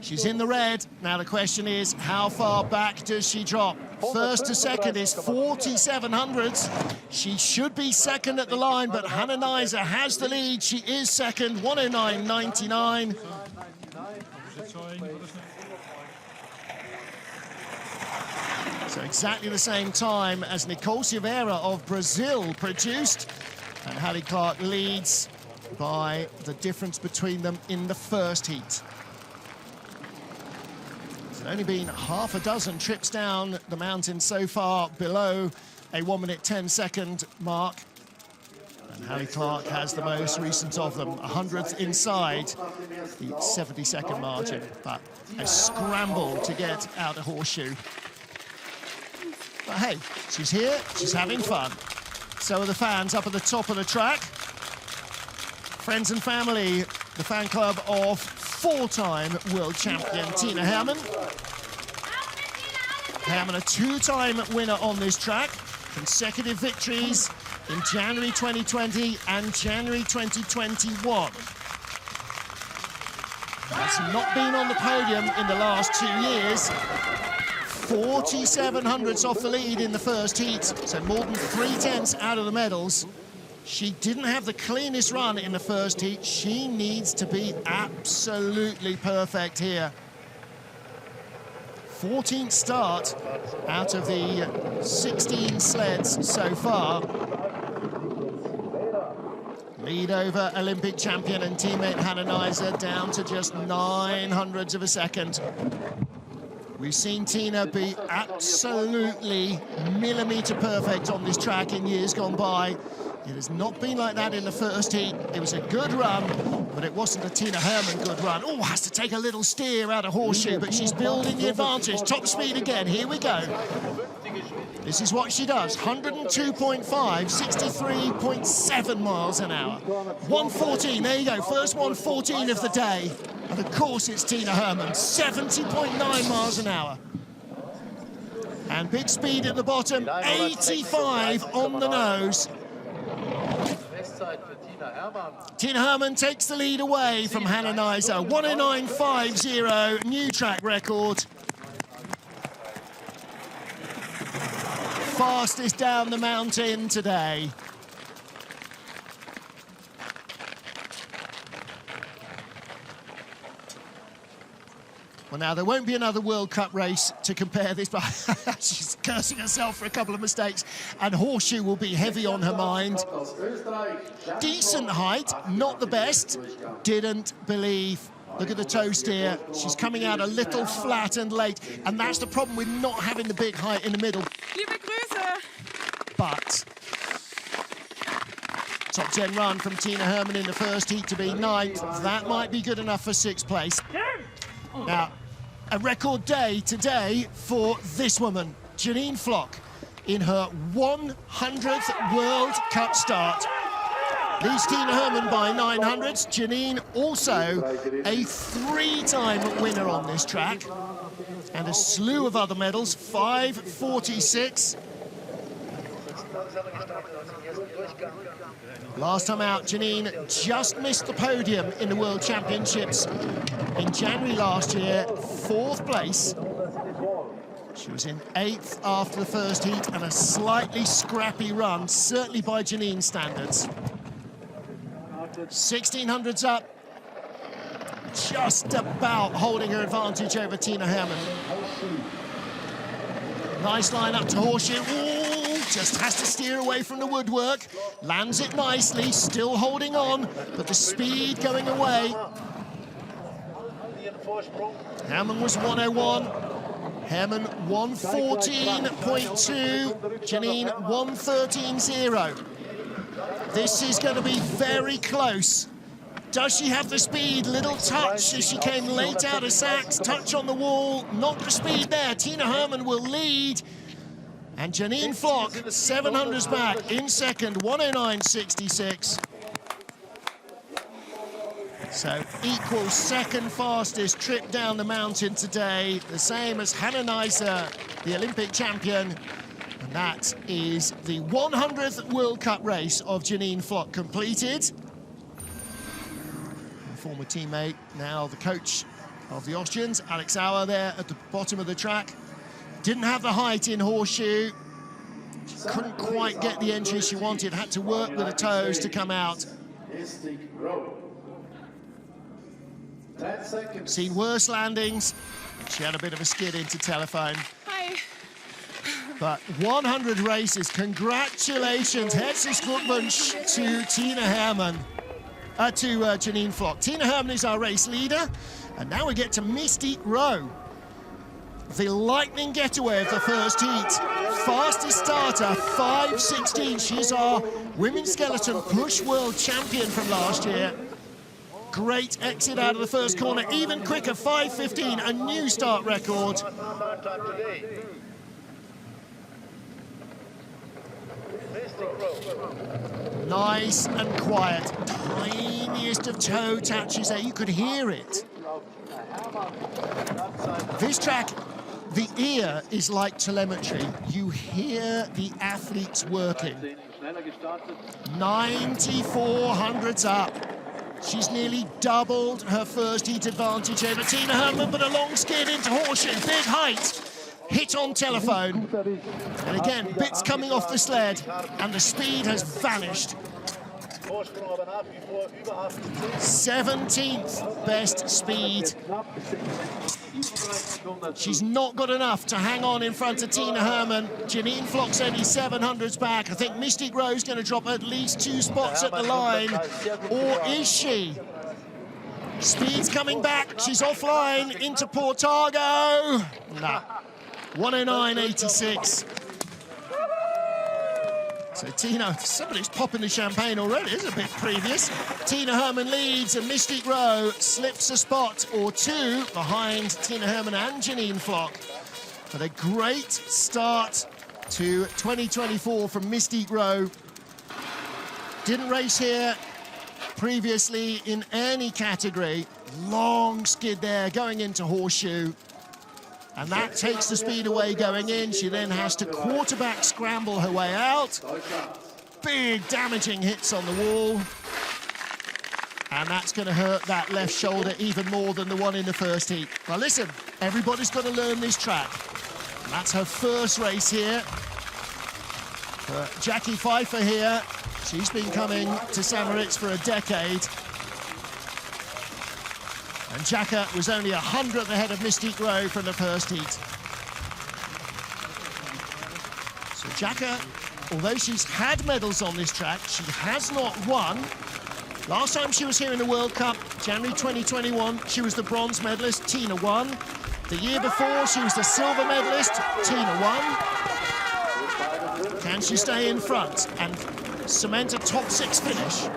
She's in the red. Now the question is, how far back does she drop? First to second is 47 hundredths. She should be second at the line, but Hannah Neiser has the lead. She is second, 109.99. So exactly the same time as Nicole Silveira of Brazil produced. And Hallie Clark leads by the difference between them in the first heat. It's only been half a dozen trips down the mountain so far below a 1 minute 10 second mark. And Hallie Clark has the most recent of them, 100th inside the 70-second margin. But a scramble to get out of Horseshoe. But hey, she's here, she's having fun. So are the fans up at the top of the track. Friends and family, the fan club of four-time world champion Tina Hermann. Hermann, a two-time winner on this track. Consecutive victories in January 2020 and January 2021. Has not been on the podium in the last 2 years. 47 hundredths off the lead in the first heat, so more than 3/10 out of the medals. She didn't have the cleanest run in the first heat. She needs to be absolutely perfect here. 14th start out of the 16 sleds so far. Lead over Olympic champion and teammate Hannah Neiser down to just 900ths of a second. We've seen Tina be absolutely millimetre perfect on this track in years gone by. It has not been like that in the first heat. It was a good run, but it wasn't a Tina Hermann good run. Oh, has to take a little steer out of Horseshoe, but she's building the advantage. Top speed again, here we go. This is what she does, 102.5, 63.7 miles an hour. 114, there you go, first 114 of the day. And of course it's Tina Hermann, 70.9 miles an hour. And big speed at the bottom, 85 on the nose. Tina Hermann takes the lead away from Hannah Neiser, 109.50, new track record. Fastest down the mountain today. Well, now, there won't be another World Cup race to compare this, but she's cursing herself for a couple of mistakes, and Horseshoe will be heavy on her mind. Decent height, not the best. Didn't believe. Look at the toe steer. She's coming out a little flat and late, and that's the problem with not having the big height in the middle. Liebe Grüße. But top 10 run from Tina Hermann in the first heat to be 9th. That might be good enough for 6th place. Now, a record day today for this woman, Janine Flock, in her 100th World Cup start. Leads Tina Hermann by 900ths. Janine also a 3-time winner on this track. And a slew of other medals, 546. Last time out, Janine just missed the podium in the World Championships in January last year, 4th place. She was in 8th after the first heat, and a slightly scrappy run, certainly by Janine's standards. 1600s up, just about holding her advantage over Tina Hermann. Nice line up to Horseshoe. Ooh, just has to steer away from the woodwork. Lands it nicely, still holding on, but the speed going away. Hermann was 101. Hermann 114.2. Janine 113.0. This is going to be very close. Does she have the speed? Little touch as she came late out of Sachs. Touch on the wall, not the speed there. Tina Hermann will lead. And Janine Flock, 700s back in second, 109.66. So equal second fastest trip down the mountain today. The same as Hannah Neiser, the Olympic champion. And that is the 100th World Cup race of Janine Flock completed. Former teammate, now the coach of the Austrians, Alex Auer there at the bottom of the track. Didn't have the height in horseshoe. She couldn't quite get the entry she wanted. Had to work with the toes to come out. Seen worse landings. She had a bit of a skid into telephone. Hi. But 100 races. Congratulations. Herzlichen Glückwunsch to Tina Hermann. To Janine Flock. Tina Hermann is our race leader. And now we get to Mystique Rowe. The lightning getaway of the first heat. Fastest starter, 5:16. She's our women's skeleton push world champion from last year. Great exit out of the first corner, even quicker, 5:15, a new start record. Nice and quiet. Tiniest of toe touches there, you could hear it. This track, the ear is like telemetry. You hear the athletes working. 94 hundreds up. She's nearly doubled her first heat advantage over Tina Hermann, but a long skid into horseshoe, big height. Hit on telephone. And again, bits coming off the sled, and the speed has vanished. 17th best speed. She's not got enough to hang on in front of Tina Hermann. Janine Flock's only 700s back. I think Mystique Rowe's going to drop at least 2 spots at the line. Or is she? Speed's coming back. She's offline into Portago. Nah. 109.86. So Tina, somebody's popping the champagne already. It's a bit previous. Tina Hermann leads and Mystique Rowe slips a spot or 2 behind Tina Hermann and Janine Flock. But a great start to 2024 from Mystique Rowe. Didn't race here previously in any category. Long skid there going into horseshoe. And that takes the speed away going in. She then has to quarterback scramble her way out. Big damaging hits on the wall. And that's going to hurt that left shoulder even more than the one in the first heat. Well, listen, everybody's got to learn this track. And that's her first race here. Jackie Pfeiffer here. She's been coming to St. Moritz for a decade. And Jacka was only 100th ahead of Mystique Rowe from the first heat. So Jacka, although she's had medals on this track, she has not won. Last time she was here in the World Cup, January 2021, she was the bronze medalist, Tina won. The year before, she was the silver medalist, Tina won. Can she stay in front and cement a top 6 finish?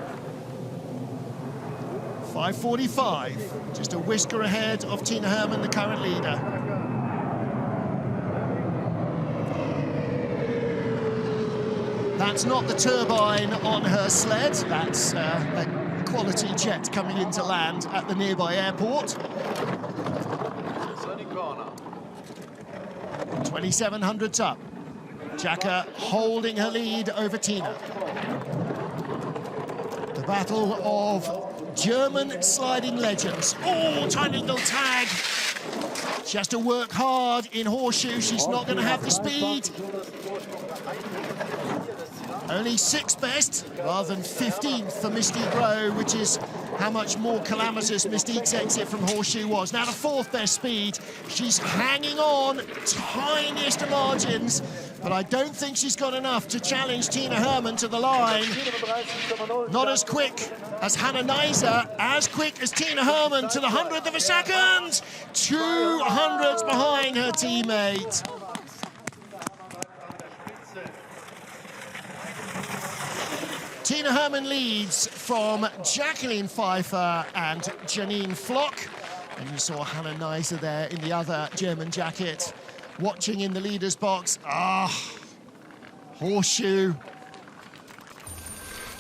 5:45, just a whisker ahead of Tina Hermann, the current leader. That's not the turbine on her sled, that's a quality jet coming into land at the nearby airport. 2700s up. Jacka holding her lead over Tina. The battle of German sliding legends. Oh, tiny little tag. She has to work hard in horseshoe. She's not going to have the speed. Only 6th best rather than 15th for Mystique Rowe, which is how much more calamitous Mystique's exit from horseshoe was. Now the 4th best speed. She's hanging on, tiniest of margins, but I don't think she's got enough to challenge Tina Hermann to the line. Not as quick as Hannah Neiser, as quick as Tina Hermann to the 100th of a second. 200s behind her teammate. Tina Hermann leads from Jacqueline Pfeiffer and Janine Flock. And you saw Hannah Neiser there in the other German jacket, watching in the leader's box. Horseshoe.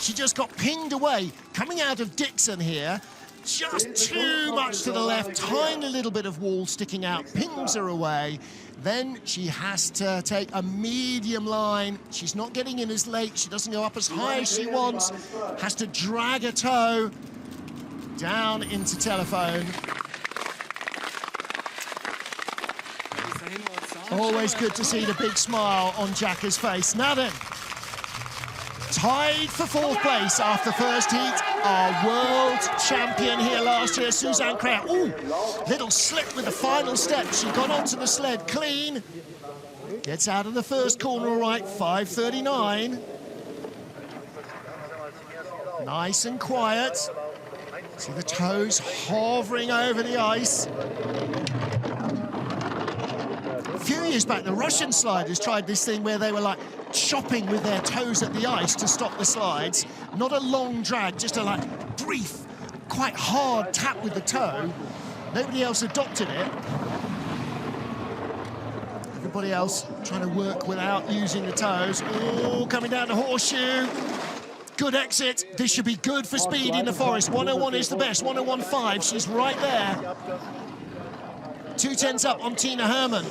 She just got pinged away. Coming out of Dixon here, just too much to the left, tiny little bit of wall sticking out, pings her away. Then she has to take a medium line. She's not getting in as late. She doesn't go up as high as she wants. Has to drag her toe down into telephone. Always good to see the big smile on Jacka's face. Now then, tied for 4th place after first heat, our world champion here last year, Suzanne Kreher. Ooh, little slip with the final step. She got onto the sled clean. Gets out of the first corner all right, 5:39. Nice and quiet. See the toes hovering over the ice. A few years back, the Russian sliders tried this thing where they were like chopping with their toes at the ice to stop the slides. Not a long drag, just a like brief, quite hard tap with the toe. Nobody else adopted it. Everybody else trying to work without using the toes. Oh, coming down the horseshoe. Good exit. This should be good for speed in the forest. 101 is the best. 101.5. She's right there. 2:10s up on Tina Hermann.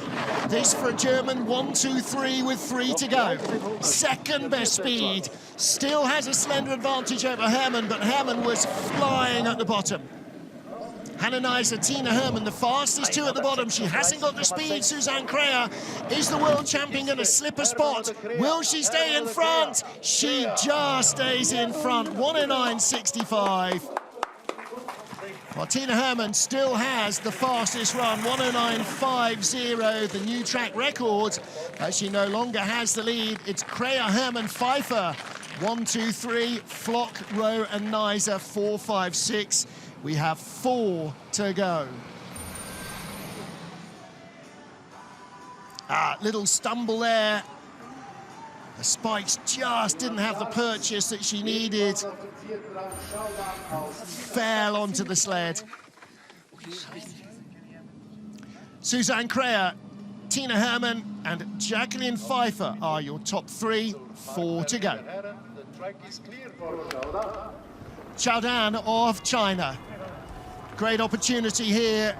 This for a German 1-2-3 with 3 to go. Second best speed. Still has a slender advantage over Hermann, but Hermann was flying at the bottom. Hannah Neiser, Tina Hermann, the fastest 2 at the bottom. She hasn't got the speed. Suzanne Kreher is the world champion, going to slip a spot. Will she stay in front? She just stays in front. 1:09.65. Well, Tina Hermann still has the fastest run, 1:09.50, the new track record. She no longer has the lead. It's Kreher, Hermann, Pfeiffer. 1-2-3, Flock, Rowe and Neiser, 4-5-6. We have 4 to go. Little stumble there. The spikes just didn't have the purchase that she needed. Fell onto the sled. Suzanne Kreher, Tina Hermann and Jacqueline Pfeiffer are your top 3. 4 to go. Xiaodan of China. Great opportunity here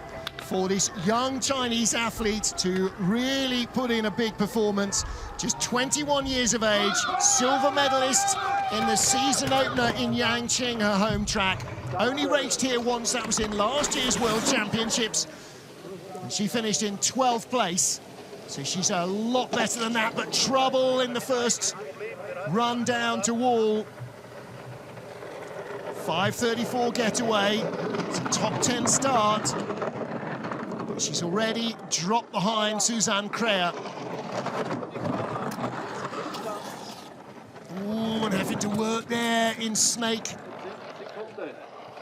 for this young Chinese athlete to really put in a big performance. Just 21 years of age, silver medalist in the season opener in Yangqing, her home track. Only raced here once, that was in last year's World Championships. And she finished in 12th place. So she's a lot better than that, but trouble in the first run down to wall. 5:34 getaway. It's a top 10 start. But she's already dropped behind Suzanne Kreher. Ooh, and having to work there in Snake.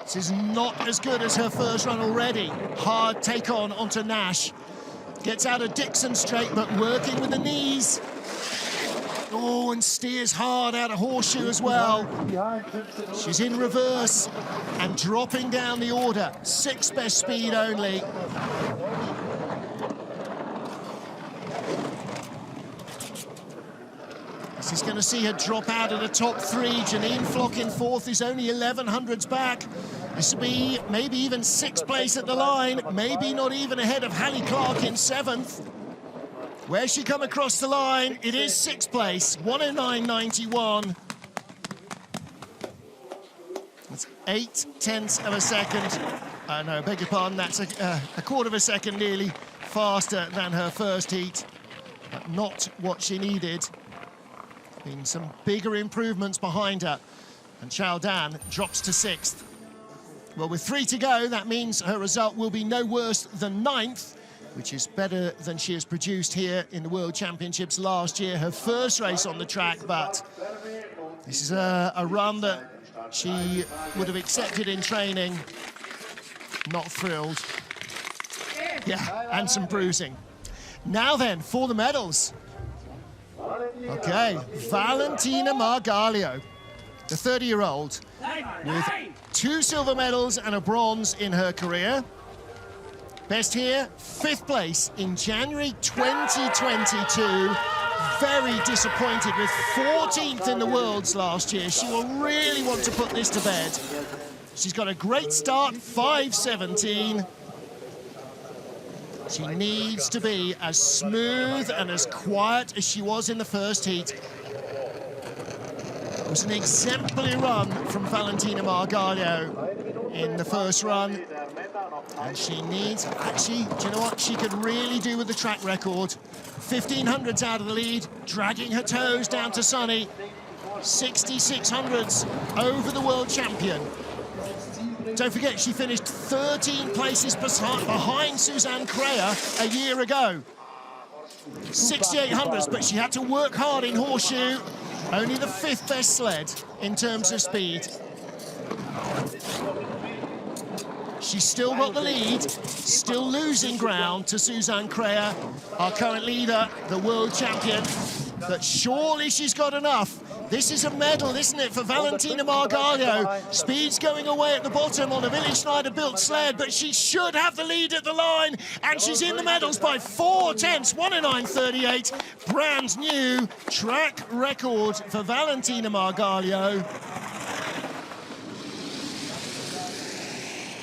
This is not as good as her first run already. Hard take on onto Nash. Gets out of Dixon straight, but working with the knees. Oh, and steers hard out of horseshoe as well. She's in reverse and dropping down the order. 6th best speed only. This is going to see her drop out of the top 3. Janine Flock in 4th is only 1100s back. This will be maybe even 6th place at the line. Maybe not even ahead of Hallie Clark in 7th. Where's she come across the line? It is 6th place, 1:09.91. That's 8/10 of a second. No, beg your pardon, that's a quarter of a second nearly faster than her first heat. But not what she needed. Been some bigger improvements behind her. And Xiaodan drops to 6th. Well, with 3 to go, that means her result will be no worse than 9th. Which is better than she has produced here in the World Championships last year, her first race on the track, but this is a run that she would have accepted in training. Not thrilled. Yeah, and some bruising. Now then, for the medals. Okay, Valentina Margalio, the 30-year-old, with 2 silver medals and a bronze in her career. Best here, 5th place in January 2022. Very disappointed with 14th in the Worlds last year. She will really want to put this to bed. She's got a great start, 5:17. She needs to be as smooth and as quiet as she was in the first heat. It was an exemplary run from Valentina Margalio in the first run. And she needs, actually, do you know what she could really do with the track record? 1500s out of the lead, dragging her toes down to Sunny. 6600s over the world champion. Don't forget, she finished 13 places behind Suzanne Crea a year ago. 6800s, but she had to work hard in horseshoe. Only the 5th best sled in terms of speed. She's still got the lead, still losing ground to Suzanne Crea, our current leader, the world champion. But surely she's got enough. This is a medal, isn't it, for Valentina Margallo? Speed's going away at the bottom on a Village Schneider-built sled, but she should have the lead at the line, and she's in the medals by 4 tenths, 1:09.38. Brand new track record for Valentina Margallo.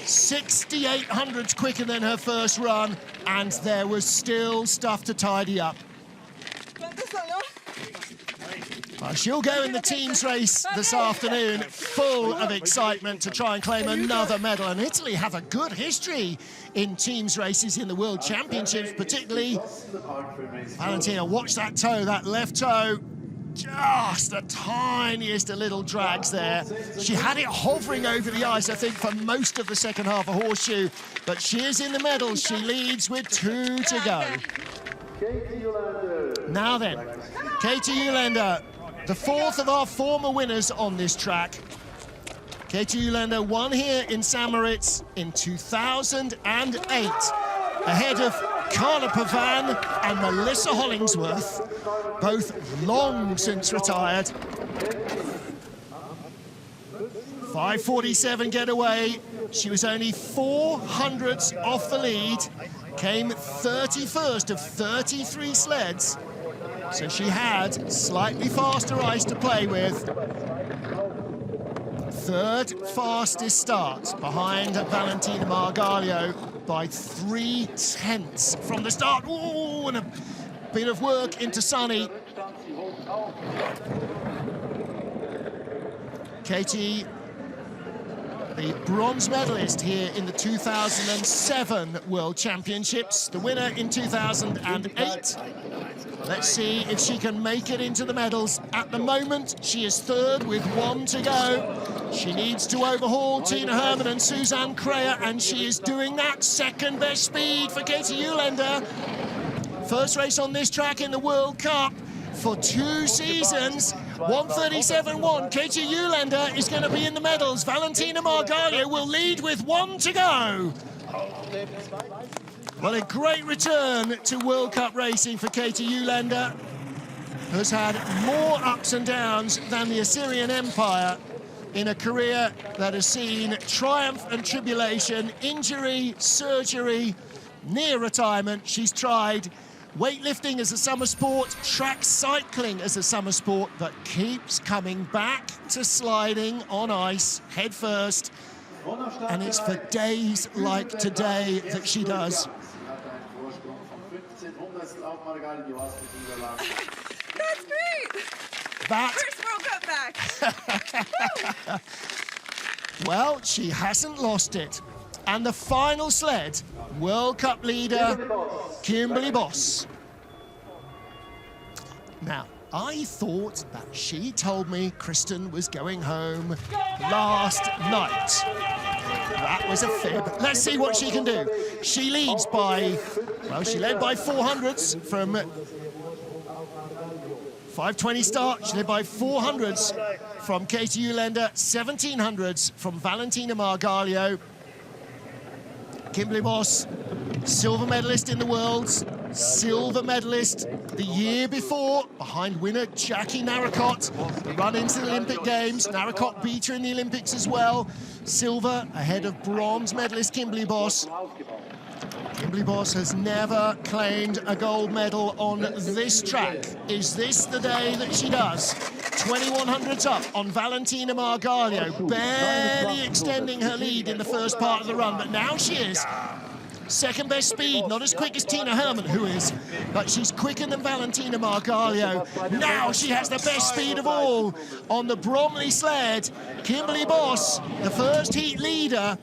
6800s quicker than her first run, and there was still stuff to tidy up. Well, she'll go in the teams race this afternoon, full of excitement to try and claim another medal. And Italy have a good history in teams races in the World Championships, particularly. Valentina, watch that toe, that left toe. Just the tiniest of little drags there. She had it hovering over the ice, I think, for most of the second half of horseshoe. But she is in the medals. She leads with 2 to go. Now then, Katie Uhlaender, the 4th of our former winners on this track. Katie Uhlaender won here in St. Moritz in 2008, ahead of Carla Pavan and Melissa Hollingsworth, both long since retired. 5:47 getaway. She was only 400ths off the lead, came 31st of 33 sleds. So she had slightly faster ice to play with. 3rd fastest start behind Valentina Margallo by 3 tenths from the start. Ooh, and a bit of work into Sunny. Katie, the bronze medalist here in the 2007 World Championships, the winner in 2008. Let's see if she can make it into the medals. At the moment, she is 3rd with 1 to go. She needs to overhaul Tina Hermann and Suzanne Crea, and she is doing that. 2nd best speed for Katie Uhlaender. First race on this track in the World Cup for 2 seasons. 1:37.1. Katie Uhlaender is going to be in the medals. Valentina Margallo will lead with 1 to go. Well, a great return to World Cup racing for Katie Uhlaender, who's had more ups and downs than the Assyrian Empire in a career that has seen triumph and tribulation, injury, surgery, near retirement. She's tried weightlifting as a summer sport, track cycling as a summer sport, but keeps coming back to sliding on ice head first. And it's for days like today that she does. That's great! That, First World Cup back! well, she hasn't lost it. And the final sled, World Cup leader, Kimberly Bos. Now, I thought that she told me Kristen was going home last night. That was a fib. Let's see what she can do. She leads by, well, she led by 400ths from 5:20 start. She led by 400ths from Katie Uhlaender, 1700ths from Valentina Margallo. Kimberly Bos, silver medalist in the Worlds, silver medalist the year before, behind winner Jackie Narracott, run into the Olympic Games. Narracott beat her in the Olympics as well. Silver ahead of bronze medalist Kimberly Bos. Kimberly Bos has never claimed a gold medal on this track. Is this the day that she does? 2100s up on Valentina Margallo, barely extending her lead in the first part of the run, but now she is. Second best speed, not as quick as Tina Hermann, who is, but she's quicker than Valentina Margalio. Now she has the best speed of all on the Bromley sled. Kimberly Bos, the first heat leader,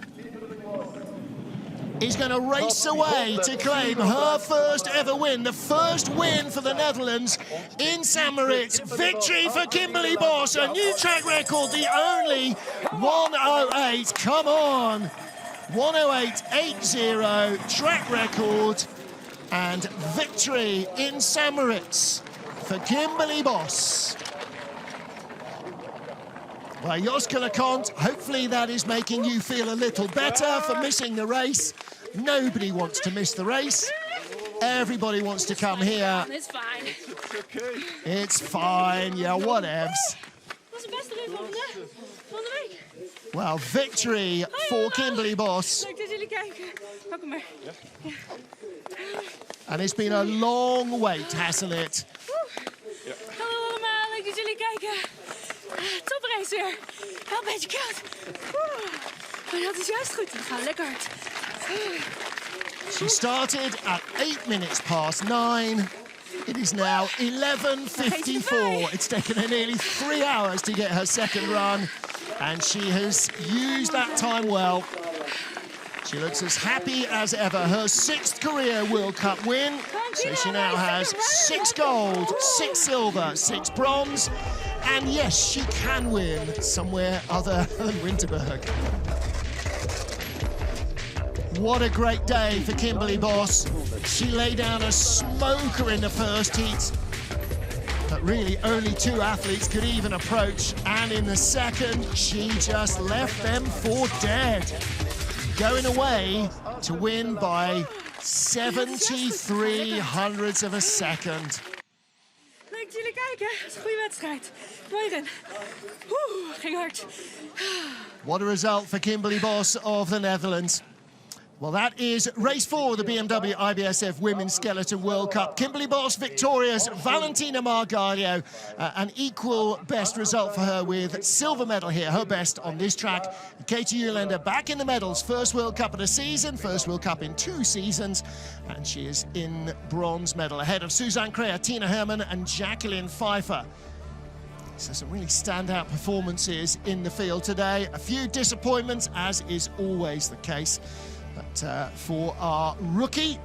is going to race away to claim her first ever win, the first win for the Netherlands in St. Moritz. Victory for Kimberly Bos, a new track record, the only 1:08. Come on, 1:08.80 track record, and victory in St. Moritz for Kimberly Bos. Well, Joske LeConte, hopefully that is making you feel a little better for missing the race. Nobody wants to miss the race. Everybody wants to come here. It's fine. It's fine, yeah, whatevs. Dat was de beste rit van de week. Well, victory for Kimberly Bos. Leuk dat jullie kijken. Pak hem maar. And it's been a long wait, hasn't it? Hallo allemaal, leuk dat jullie kijken. Toprace weer. Wel een beetje koud. Maar dat is juist goed. We gaan lekker hard. She started at 8 minutes past 9. It is now 11:54. It's taken her nearly 3 hours to get her second run, and she has used that time well. She looks as happy as ever. Her 6th career World Cup win. So she now has 6 gold, 6 silver, 6 bronze. And yes, she can win somewhere other than Winterberg. What a great day for Kimberly Bos. She laid down a smoker in the first heat, but really only 2 athletes could even approach. And in the second, she just left them for dead, going away to win by 73 hundredths of a second. Leuk dat jullie kijken. Het is een goede wedstrijd. Mooi ren. Ging hard. What a result for Kimberly Bos of the Netherlands. Well, that is race 4 of the BMW IBSF Women's Skeleton World Cup. Kimberly Bos victorious, Valentina Margalio, an equal best result for her with silver medal here, her best on this track. Katie Uhlaender back in the medals, first World Cup of the season, first World Cup in 2 seasons, and she is in bronze medal ahead of Suzanne Kreher, Tina Hermann and Jacqueline Pfeiffer. So some really standout performances in the field today. A few disappointments, as is always the case. But for our rookie,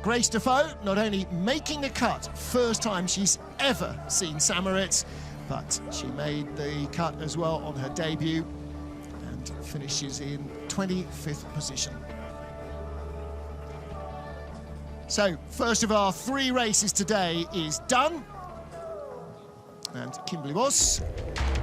Grace Defoe, not only making the cut, first time she's ever seen St. Moritz, but she made the cut as well on her debut and finishes in 25th position. So, first of our 3 races today is done. And Kimberly Bos,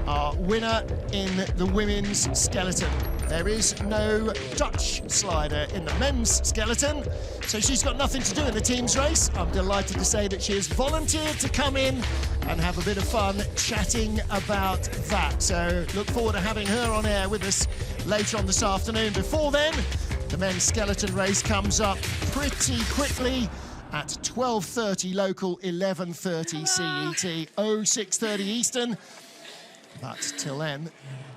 our winner in the women's skeleton. There is no Dutch slider in the men's skeleton, so she's got nothing to do in the team's race. I'm delighted to say that she has volunteered to come in and have a bit of fun chatting about that. So look forward to having her on air with us later on this afternoon. Before then, the men's skeleton race comes up pretty quickly at 12:30 local, 11:30 CET, 06:30 Eastern. But till then,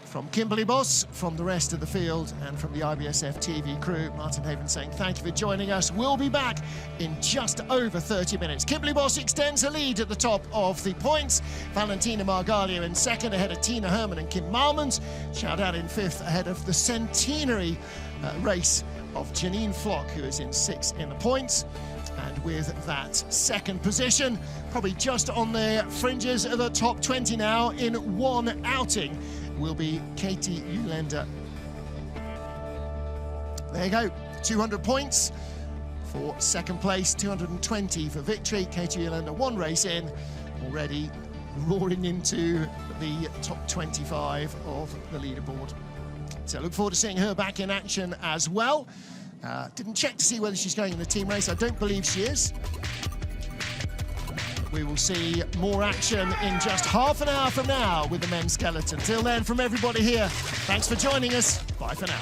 from Kimberly Bos, from the rest of the field, and from the IBSF TV crew, Martin Haven saying thank you for joining us. We'll be back in just over 30 minutes. Kimberly Bos extends her lead at the top of the points. Valentina Margalio in second, ahead of Tina Hermann and Kim Malmans. Shout out in 5th, ahead of the centenary race of Janine Flock, who is in 6th in the points. And with that 2nd position, probably just on the fringes of the top 20 now in 1 outing, will be Katie Uhlaender. There you go, 200 points for 2nd place, 220 for victory. Katie Uhlaender 1 race in, already roaring into the top 25 of the leaderboard. So look forward to seeing her back in action as well. Didn't check to see whether she's going in the team race. I don't believe she is. We will see more action in just half an hour from now with the men's skeleton. Till then, from everybody here, thanks for joining us. Bye for now.